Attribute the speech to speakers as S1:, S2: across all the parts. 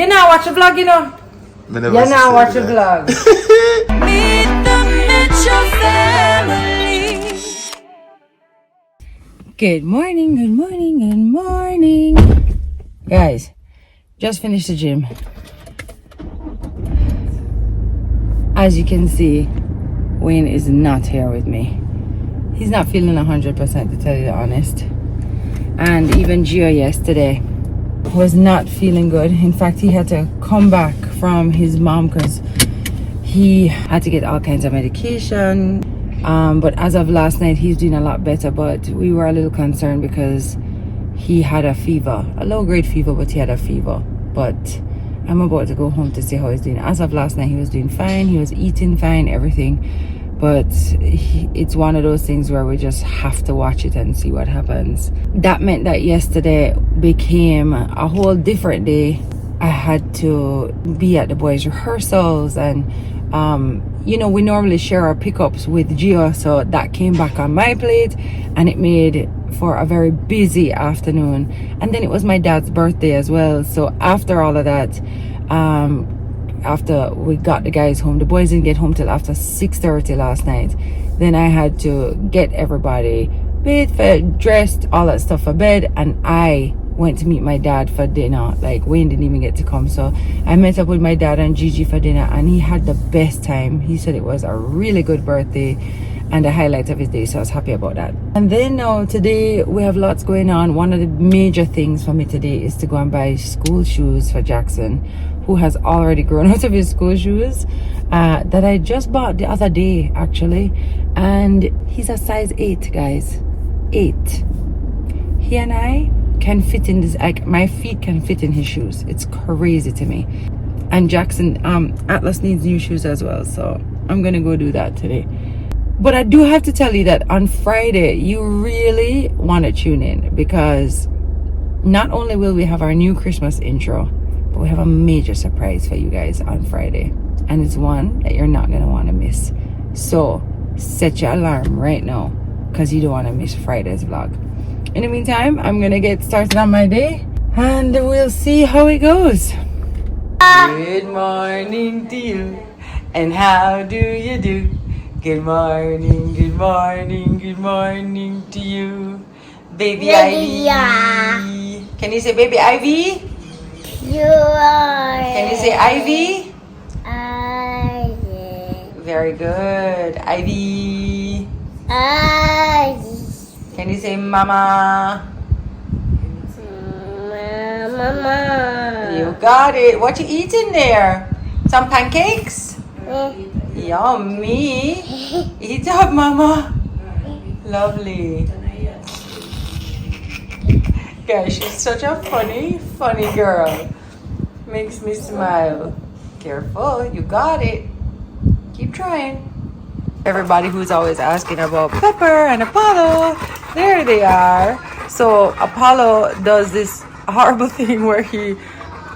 S1: You now watch the vlog, you know. You now watch the vlog. Meet the Mitchell family. Good morning, good morning, good morning. Guys, just finished the gym. As you can see, Wayne is not here with me. He's not feeling 100% to tell you the honest. And even Gio yesterday was not feeling good. In fact, he had to come back from his mom because he had to get all kinds of medication. But as of last night, he's doing a lot better. But we were a little concerned because he had a fever, a low-grade fever, but he had a fever. But I'm about to go home to see how he's doing. As of last night, he was doing fine. He was eating fine, everything. But it's one of those things where we just have to watch it and see what happens. That meant that yesterday became a whole different day. I had to be at the boys' rehearsals, and you know, we normally share our pickups with Gio, so that came back on my plate, and it made for a very busy afternoon. And then it was my dad's birthday as well, so after all of that, after we got the guys home, the boys didn't get home till after 6:30 last night. Then I had to get everybody bathed, fed, dressed, all that stuff for bed, and I went to meet my dad for dinner. Like, Wayne didn't even get to come, so I met up with my dad and Gigi for dinner, and he had the best time. He said it was a really good birthday and the highlight of his day, so I was happy about that. And then now today we have lots going on. One of the major things for me today is to go and buy school shoes for Jackson, who has already grown out of his school shoes that I just bought the other day actually, and he's a size 8, guys. 8. He and I can fit in this, like my feet can fit in his shoes. It's crazy to me. And Jackson, Atlas needs new shoes as well, so I'm gonna go do that today. But I do have to tell you that on Friday you really want to tune in, because not only will we have our new Christmas intro, but we have a major surprise for you guys on Friday, and it's one that you're not gonna want to miss. So set your alarm right now, because you don't want to miss Friday's vlog. In the meantime, I'm gonna get started on my day, and we'll see how it goes. Good morning to you, and how do you do? Good morning, good morning, good morning to you, baby Ivy. Can you say baby Ivy? Can you say Ivy? Very good, Ivy. Can you say mama? Mama. You got it. What you eating there? Some pancakes? Yummy. Eat up, mama. Lovely. Guys, she's such a funny girl. Makes me smile. Careful, you got it. Keep trying. Everybody who's always asking about Pepper and Apollo, there they are. So Apollo does this horrible thing where he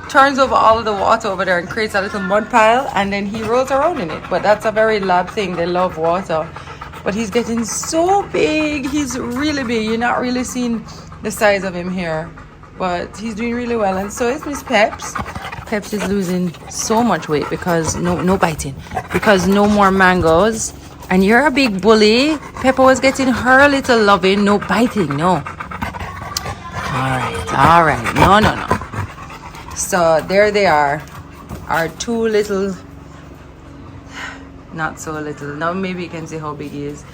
S1: turns over all of the water over there and creates a little mud pile, and then he rolls around in it. But that's a very lab thing. They love water. But he's getting so big. He's really big. You're not really seeing the size of him here, but he's doing really well. And so is Miss Peps. Peps is losing so much weight because no biting, because no more mangoes. And you're a big bully. Pepper was getting her little loving, no biting, no. All right, no. So there they are, our two little, not so little, now maybe you can see how big he is.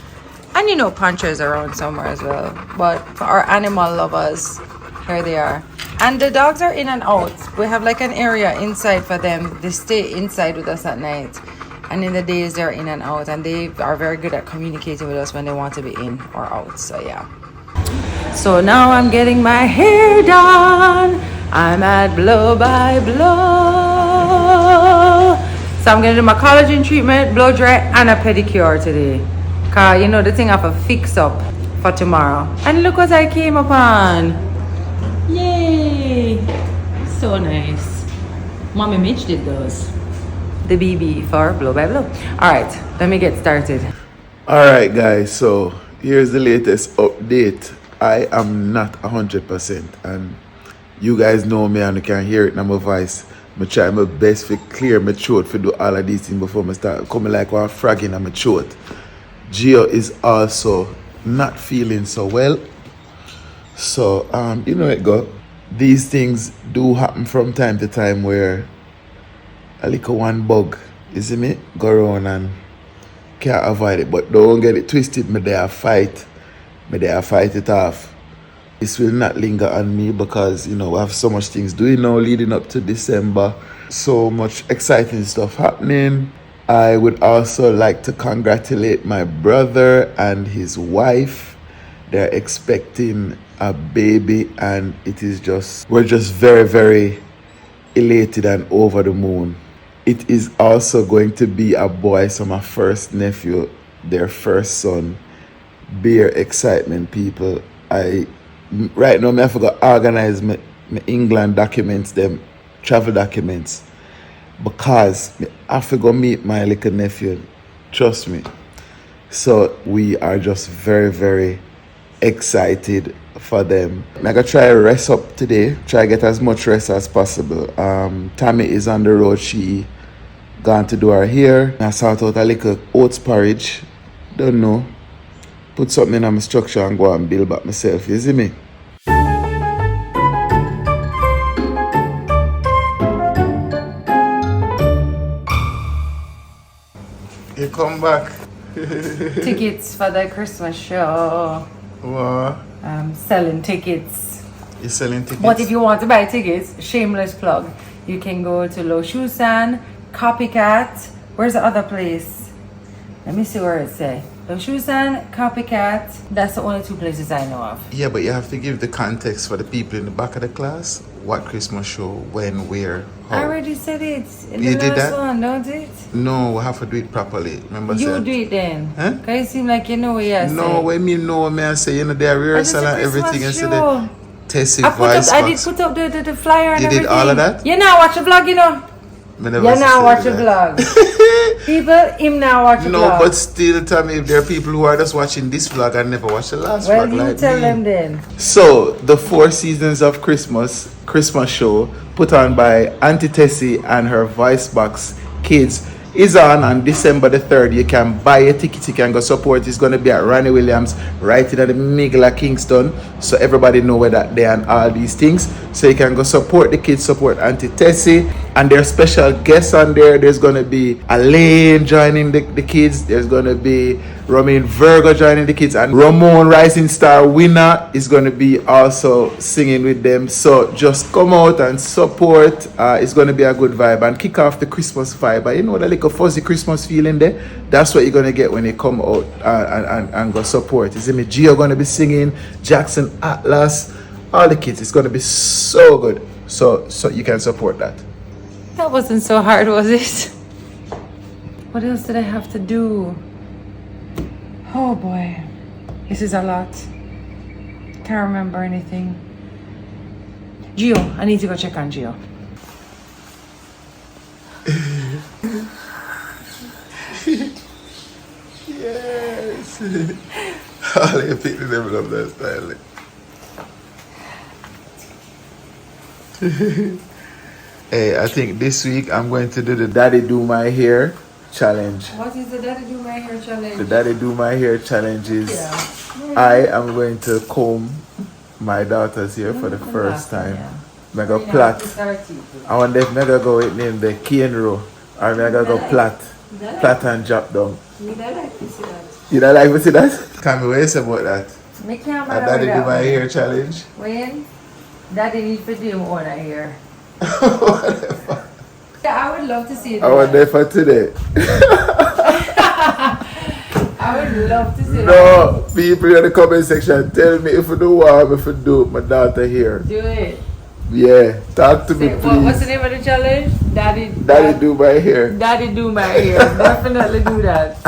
S1: And you know, Pancho is around somewhere as well. But for our animal lovers, here they are. And the dogs are in and out. We have like an area inside for them. They stay inside with us at night, and in the days they're in and out, and they are very good at communicating with us when they want to be in or out. So yeah. So now I'm getting my hair done. I'm at Blow by Blow. So I'm gonna do my collagen treatment, blow dry, and a pedicure today. Cause you know the thing I have to fix up for tomorrow. And look what I came upon. Yay! So nice. Mommy Mitch did those. The BB for Blow by Blow. Alright, let me get started.
S2: Alright guys, so here's the latest update. I am not 100%, and you guys know me and you can hear it in my voice. I try my best to clear my throat to do all of these things before I start coming like one frog in my throat. Gio is also not feeling so well. So, you know it go. These things do happen from time to time where a little one bug, you see me, go around and can't avoid it. But don't get it twisted, me there fight it off. This will not linger on me because, you know, we have so much things doing now leading up to December. So much exciting stuff happening. I would also like to congratulate my brother and his wife. They're expecting a baby and we're just very, very elated and over the moon. It is also going to be a boy, so my first nephew, their first son. Bear excitement, people. Right now, I forgot to organize my England documents, them travel documents, because I have to go meet my little nephew. Trust me. So we are just very, very excited for them. I'm gonna try to rest up today. Try to get as much rest as possible. Tami is on the road. She gone to do her hair. I sort out a little oats porridge. Don't know. Put something in my structure and go and build back myself, you see me? You come back.
S1: Tickets for the Christmas show.
S2: What?
S1: Selling tickets.
S2: You're selling tickets?
S1: But if you want to buy tickets, shameless plug, you can go to Lo Shusan, Copycat. Where's the other place? Let me see where it say. Lo Shusan, Copycat. That's the only two places I know of.
S2: Yeah, but you have to give the context for the people in the back of the class. What Christmas show, when, where, how.
S1: I already said it in
S2: You
S1: the
S2: did
S1: last
S2: that?
S1: one, don't it?
S2: No, we have to do it properly. Remember,
S1: You
S2: said,
S1: do it then.
S2: Huh?
S1: Cause it seem like you know what you're
S2: No,
S1: saying.
S2: when me know, me I say, you know, they're rehearsal and everything. And so the Tessie voice
S1: I did
S2: box.
S1: put up the flyer and
S2: You
S1: everything.
S2: did all of that?
S1: You now watch the vlog, you know.
S2: Me never
S1: You now
S2: said
S1: watch the
S2: that.
S1: vlog. People, him now watch the
S2: No,
S1: vlog.
S2: but still, tell me if there are people who are just watching this vlog and never watched the last
S1: Well,
S2: vlog
S1: you
S2: like
S1: tell
S2: me.
S1: them then.
S2: So, the 4 seasons of Christmas show put on by Auntie Tessie and her voice box kids is on December the 3rd. You can buy a ticket, you can go support. It's going to be at Ronnie Williams right in the middle of Kingston, so everybody know where that they and all these things. So you can go support the kids, support Auntie Tessie, and there's special guests on there. There's going to be Elaine joining the kids. There's going to be Romain Virgo joining the kids, and Ramon Rising Star winner is going to be also singing with them. So just come out and support. It's going to be a good vibe and kick off the Christmas vibe. And you know, the little fuzzy Christmas feeling there, that's what you're going to get when you come out and go support. You see me, Gio going to be singing, Jackson, Atlas, all the kids. It's going to be so good. So you can support that.
S1: That wasn't so hard, was it? What else did I have to do? Oh boy, this is a lot. Can't remember anything. Gio, I need to go check on Gio.
S2: Yes. All you people never love that style. Hey, I think this week I'm going to do the Daddy Do My Hair challenge.
S1: What is the Daddy Do My Hair challenge?
S2: The Daddy Do My Hair challenge is I am going to comb my daughter's hair for the first time. I'm going to plait. I wonder if I'm going to go with name the cane row or I'm going to go plait and drop down.
S1: You don't like to see that.
S2: You don't like to see that? Can we say about that?
S1: Me can't
S2: A Daddy Do My Hair challenge?
S1: When? Daddy need to do him own a hair.
S2: Whatever.
S1: Yeah, I would love to see it.
S2: I was there for today.
S1: I would love to see
S2: No, people in the comment section, tell me if you do want me to do my daughter hair.
S1: Do it.
S2: Yeah, talk to me, please.
S1: What's the name of the challenge?
S2: Daddy Do My Hair.
S1: Daddy Do My Hair. Definitely do that.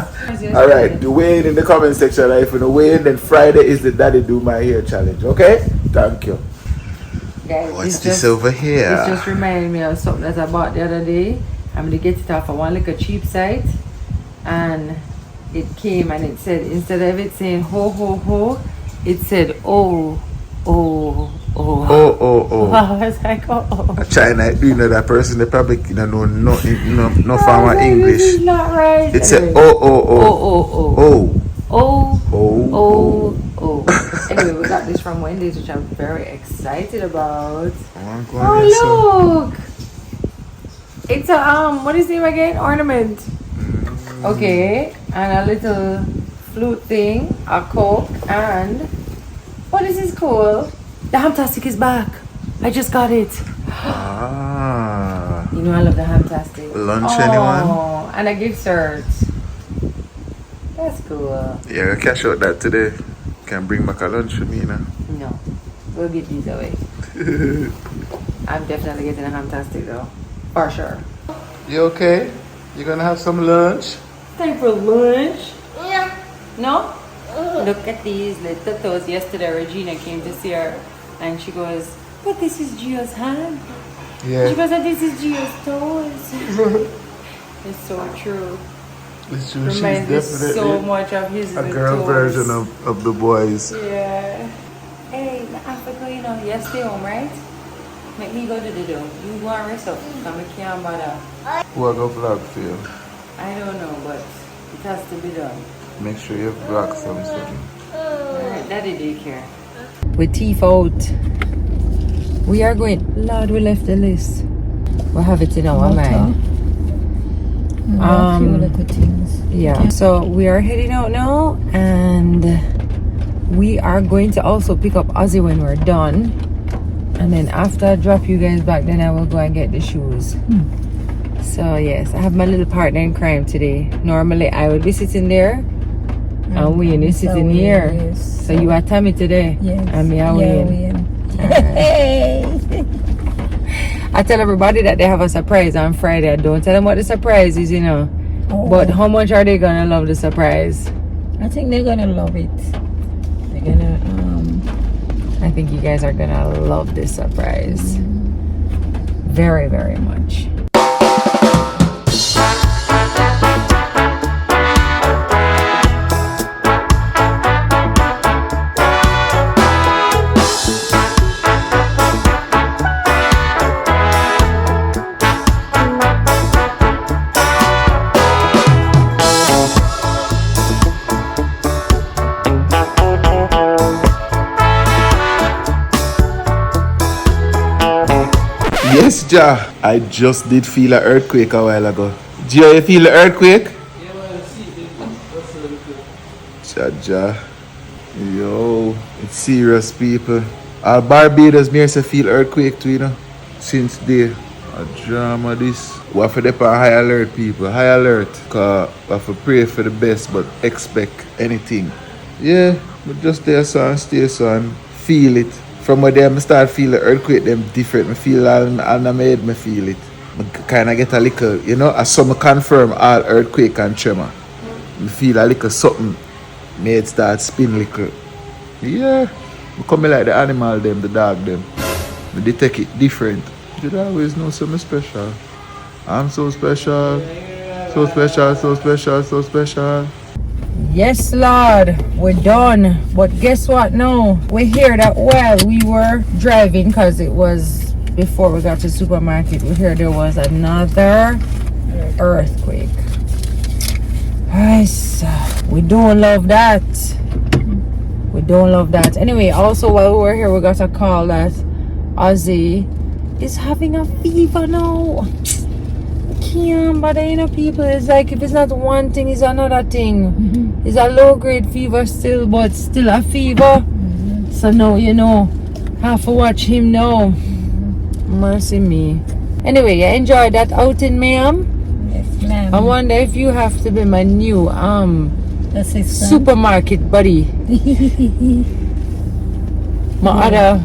S2: Alright, the weigh in the comment section. If you know weigh in, then Friday is the Daddy Do My Hair challenge. Okay? Thank you.
S1: Guys,
S2: What's this over here?
S1: This just reminded me of something that I bought the other day. I'm gonna get it off of one like a cheap site, and it came and it said, instead of it saying ho ho ho, it said oh oh Oh.
S2: Oh.
S1: I was like, oh.
S2: China, you know that person, they probably know no farmer
S1: This
S2: English.
S1: is not right.
S2: It's
S1: Anyway.
S2: a oh.
S1: Anyway, we got this from Wendy's, which I'm very excited about.
S2: Oh,
S1: look! It's a what is the name again? Ornament. Okay, and a little flute thing, a Coke, and this is cool. The Hamtastic is back. I just got it.
S2: Ah.
S1: You know I love the Hamtastic.
S2: Lunch, anyone?
S1: And a gift cert. That's cool.
S2: Yeah, I cash out that today. Can bring back a lunch for me now.
S1: No, we'll get these away. I'm definitely getting a Hamtastic though, for sure.
S2: You okay? You gonna have some lunch?
S1: Time for lunch? Yeah. No? Look at these little toes. Yesterday Regina came to see her and she goes, but this is Gio's hand.
S2: Yeah.
S1: She goes, and this is Gio's toes. It's so true.
S2: It's true.
S1: Reminds me so much of his
S2: a girl
S1: toes.
S2: version of the boys.
S1: Yeah. Hey, Africa, you know, you stay home, right? Make me go to the door. You go and rest up. I can't bother.
S2: Who I go vlog for you?
S1: I don't know, but it has to be done.
S2: Make sure you vlog something.
S1: Alright, Daddy daycare. With teeth out. We are going. Lord, we left the list. We have it in our mind.
S3: A few little things.
S1: Yeah. So we are heading out now, and we are going to also pick up Ozzy when we're done. And then after I drop you guys back, then I will go and get the shoes. So yes, I have my little partner in crime today. Normally I would be sitting there, and Wayne is sitting here.
S3: Yes.
S1: So you are Tami today,
S3: Yes.
S1: and me are Wayne.
S3: Hey.
S1: I tell everybody that they have a surprise on Friday. I don't tell them what the surprise is, you know.
S3: Oh.
S1: But how much are they gonna love the surprise?
S3: I think they're gonna love it. They're gonna
S1: I think you guys are gonna love this surprise. Very, very much.
S2: Yes, Ja. I just did feel an earthquake a while ago. Gio, you feel the earthquake? Ja. Yo, it's serious, people. All Barbados me say feel earthquake too, you know. Since day. A drama this. We have to depend on high alert, people. High alert. Cause we have to pray for the best but expect anything. Yeah, but just there, son, stay, son. Feel it. From where I start feel the earthquake, them different. I feel all in my head, I feel it. I kind of get a little, you know, as some confirm all earthquake and tremor. I feel a little something. My head start spin little. Yeah, I come like the animal them, the dog them. But they take it different. You always know something special. I'm so special. So special, so special, so special.
S1: Yes, Lord, we're done. But guess what? No, we hear that while we were driving, because it was before we got to the supermarket, we heard there was another earthquake. Yes, we don't love that. We don't love that. Anyway, also while we were here, we got a call that Ozzy is having a fever now. Can't bother, you know, people. It's like if it's not one thing, it's another thing. It's a low grade fever still, but still a fever. So now, you know, have to watch him now. Mercy me. Anyway, you enjoyed that outing, ma'am?
S3: Yes, ma'am.
S1: I wonder if you have to be my new
S3: Assistant.
S1: supermarket buddy. My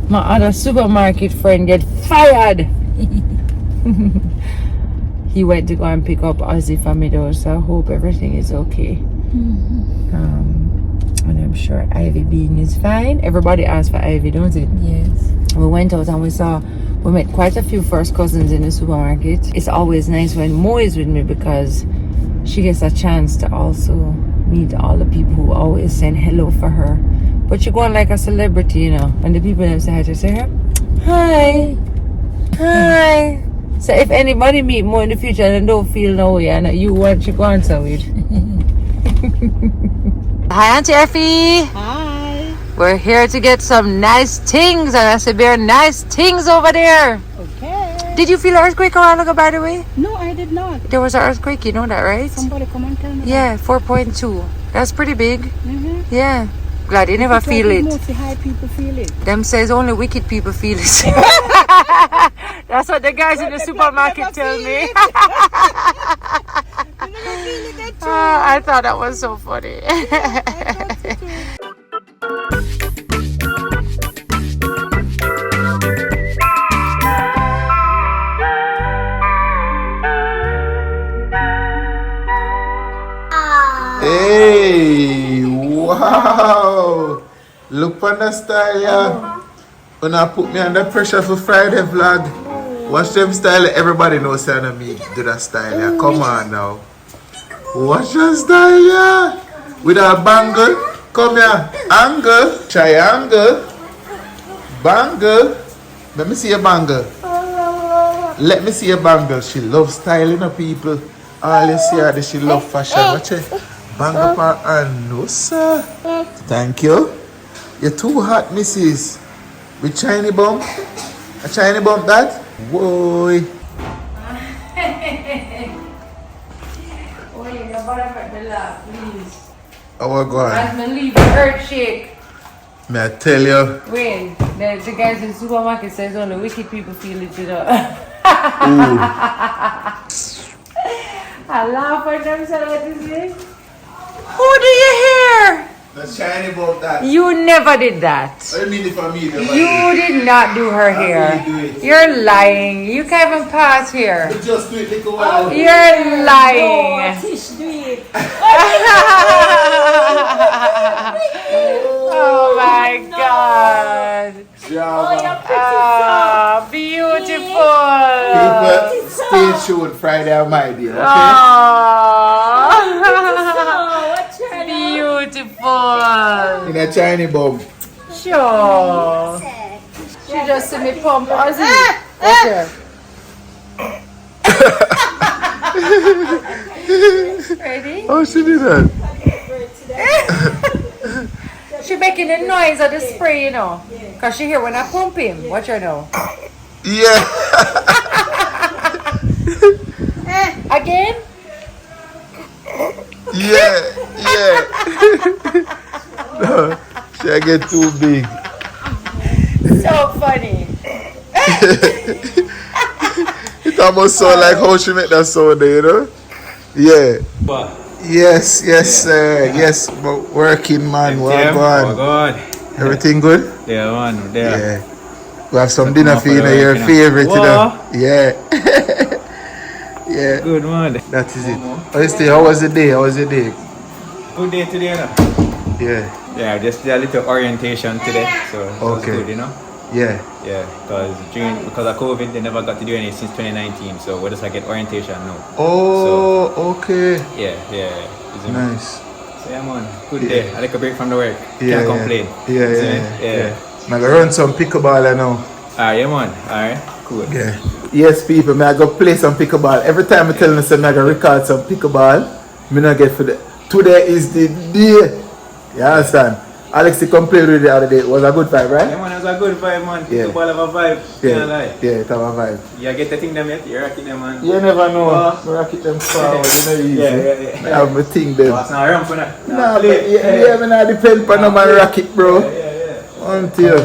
S1: other supermarket friend get fired. He went to go and pick up Ozzy for me though, so I hope everything is okay. And I'm sure Ivy Bean is fine. Everybody asks for Ivy, don't it?
S3: Yes.
S1: We went out and we met quite a few first cousins in the supermarket. It's always nice when Mo is with me because she gets a chance to also meet all the people who always send hello for her. But she going like a celebrity, you know. And the people them say hi to her. Hi. Hi. So if anybody meet more in the future and don't feel no way, and you want to go on so with. Hi, Auntie Effie.
S3: Hi.
S1: We're here to get some nice things, and I said there are nice things over there.
S3: Okay.
S1: Did you feel an earthquake a while ago, by the way?
S3: No, I did not.
S1: There was an earthquake, you know that, right?
S3: Somebody come and tell me.
S1: Yeah, 4.2. That's pretty big.
S3: Mm-hmm.
S1: Yeah. Glad you never feel it.
S3: Mostly high people feel it.
S1: Them says only wicked people feel it. That's what the guys in the supermarket tell me. I thought that was so funny.
S2: Hey, wow! Look on the style, yeah. When I put me under pressure for Friday vlog, watch them style. Everybody knows that me do that style, yeah. Come on now. Watch your style, yeah. With a bangle. Come here. Angle. Triangle. Bangle. Let me see a bangle. Let me see a bangle. She loves styling of people. All you see her, she love fashion. Watch it. Bangle for her. No, sir. Thank you. You're too hot, missus. With shiny bump? A shiny bump that? Whoa.
S1: Oh, you nobody but the laugh, please.
S2: Oh, God.
S1: As me leave the earth shake.
S2: May I tell you?
S1: Wait, the guys in the supermarket says only wicked people feel it, you know. I laugh at them, so what is it? Who do you hear?
S2: The shiny bump that.
S1: You never did that.
S2: I mean if I mean it.
S1: You did not do her hair.
S2: do it.
S1: You're lying. You can't even pass here.
S2: You just do it like a while.
S1: You're lying.
S3: Tish, do it.
S1: Oh my God. Ah, beautiful.
S2: People, stay tuned Friday, my dear. Okay?
S1: Oh, beautiful.
S2: In a shiny bump.
S1: Sure. She just see me pump Ozzy. Okay. Ready?
S2: Oh, she did that.
S1: She making the noise of the spray, you know. Cause she hear when I pump him. Watch her now.
S2: Yeah.
S1: Again?
S2: Yeah. No, she get too big.
S1: So funny.
S2: It almost sound like how she make that sound there, you know? Yeah.
S4: What?
S2: Yes, sir. Yes, but working man. Well
S4: Oh
S2: gone.
S4: God.
S2: Everything good?
S4: Yeah, man. There.
S2: Yeah. We have some dinner for you, your favorite, you know? Yeah. Yeah.
S4: Good man.
S2: That is it. How was the day?
S4: Good day today, no?
S2: Yeah.
S4: Yeah, just did a little orientation today, so it was
S2: Okay.
S4: good, you know?
S2: Yeah.
S4: Yeah, because of COVID, they never got to do any since 2019, so we just get orientation now.
S2: Oh, okay.
S4: Yeah.
S2: Nice.
S4: So yeah, man, good day. I like a break from the work.
S2: Yeah,
S4: Can't complain.
S2: Yeah. I'm gonna run some pickleball now.
S4: Yeah, man. Alright, cool.
S2: Yeah. Yes, people, I go play some pickleball. Every time I tell them I'm gonna record some pickleball, I not get for the. Today is the day. You understand? Alex, you come play with it the other day. It was a good vibe, right?
S4: Yeah, man, it was a good vibe, man.
S2: Yeah.
S4: Pickleball have a vibe.
S2: Yeah.
S4: Can't lie.
S2: Yeah, it have a vibe.
S4: You get the thing them yet? You're rocking them, man.
S2: You never know.
S4: Oh.
S2: I rocket them forward, you know easy.
S4: Yeah.
S2: I have my thing there.
S4: What's not around for that?
S2: Nah, but yeah, me not depend on no man rocket, bro.
S4: Yeah.
S2: Until